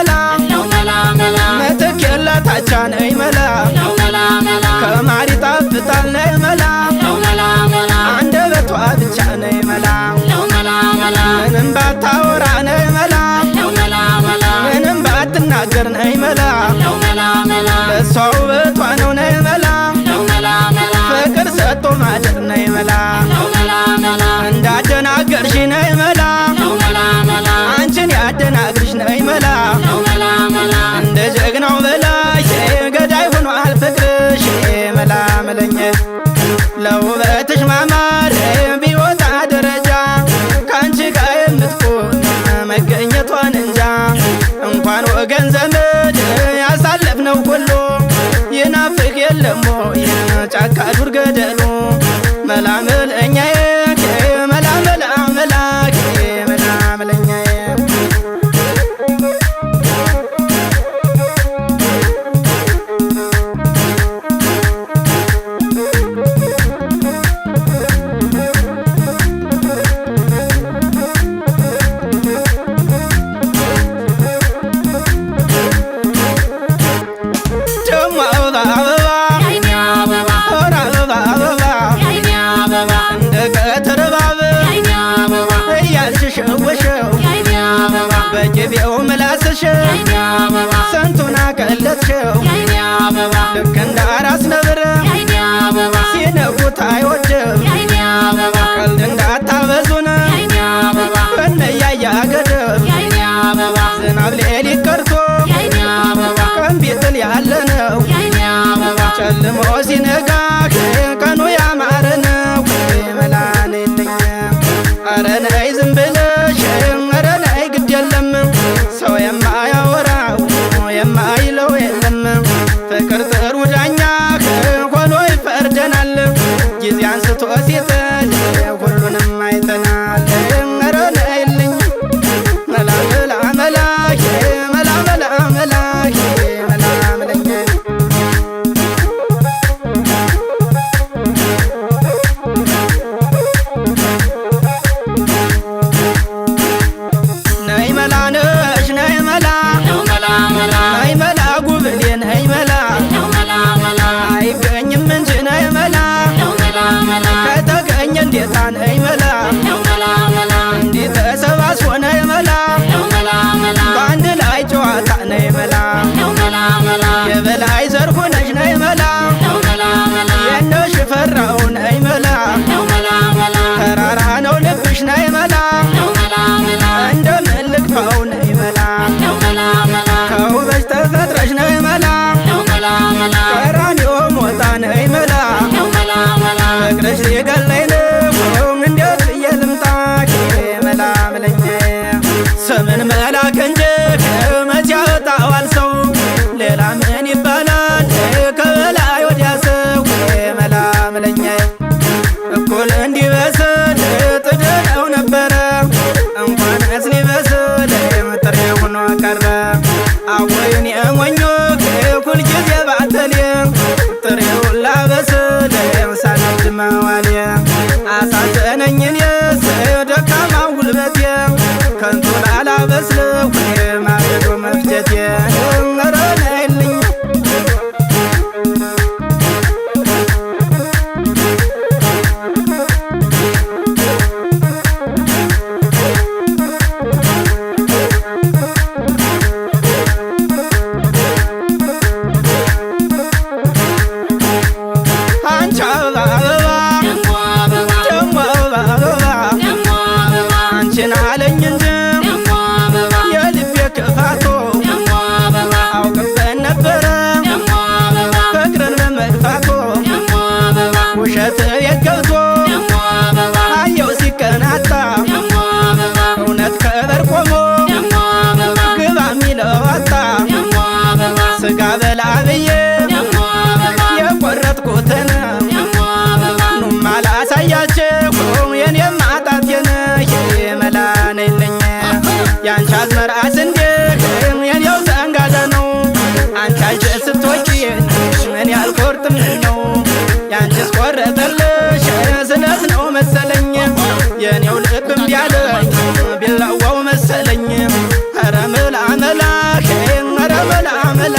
መላ ምትክ የለታቻ ነይ መላ ከማር ይጣፍጣል ነይ መላ አንደበቷ ብቻ ነይ መላ ምንም ባታወራ ነይ መላ ምንም ባትናገር ነይ መላ ለእሷ ውበቷ ነው ነይ መላ ፍቅር ሰጥቶ ማደር ነይ መላ እንዳደናገርሽ ነይ መላ አንቺን ያደናግርሽ ነይ መላ እንደ ጀግናው በላይ ገዳይ ሆኗል ፍቅርሽ መላ መለኘ ለውበትሽ ማማር ቢወጣ ደረጃ ከአንቺ ጋር የምትቆም መገኘቷን እንጃ እንኳን ወገን ዘመድ ያሳለፍነው ሁሉ ይናፍቅ የለም ወይ ጫካ ዱር ገደሉ መላ መለኛዬ መላ መላ መላኬ መላ መለኛዬ በጀቤው ምላስሽ ስንቱን አቀለጥሽው ልክ እንደ አራስ ነብር ሲነኩት አይወድም ቀልድ እንዳታበዙን እነያያ ገደብ ዝናብ ሌሊት ቀርቶ ቀን ቢጥል ያለ ነው ጨልሞ ሲነጋ ቀኑ ያማረ ነው መላ ነይልኝ ኧረ ነይ ዝም ብለሽ ኧረ ነይ ግድ የለም ሰው የማያወራው የማይለው የለም ፍቅር ጥሩ ዳኛ ሆኖ ይፈርደናል ጊዜ አንስቶ ሲጥል ሁሉንም አይተናል ኧረ ነይልኝ መላ መላ መላኬ መላ መላ መላኬ መላ መለኛ ነይ መላ ነሽ ነይ መላ ነይ መላ ጉብሌ ነይ መላ አይገኝም እንጂ ነይ መላ ከተገኘ እንዴታ ነይ መላ እንዲህ ተሰባስቦ ነይ መላ በአንድ ላይ ጨዋታ ነይ መላ የበላይ ዘርፉ ነሽ ነይ መላ የነ ሽፈራው ነይ መላ ተራራ ነው ልብሽ ነይ መላ እንደምን ልግፋው ነይ መላ ከውበሽ ተፈጥረሽ ነይ መላ ቀራንዮ ሞታ ነይ መላ ፍቅርሽ ሊገለኝ ነው እንዴት ብዬ ልምጣ መላ መለኛ ስምን መላክ እንጂ መቼ ያወጣዋል ሰው ሌላ ምን ይባላል ከበላይ ወዲያ ሰው መላ መለኛ እኩል እንዲበስል ጥደው ነበረ እንኳንስ ሊበስል ጥሬ ሆኖ ቀረ አወይን የሞኞ ሁልጊዜ ባተሌ ጥሬውን ላበስል ሳነድ መዋሌ አሳዘነኝ እኔስ ደካማው ጉልበቴ ከንቱ ላላበስለው ማገዶ መፍጀቴ ኧረ ነይልኝ የኔው ልብ ቢያለኝ ቢላዋው መሰለኝ ኧረ መላ መላኬ መላ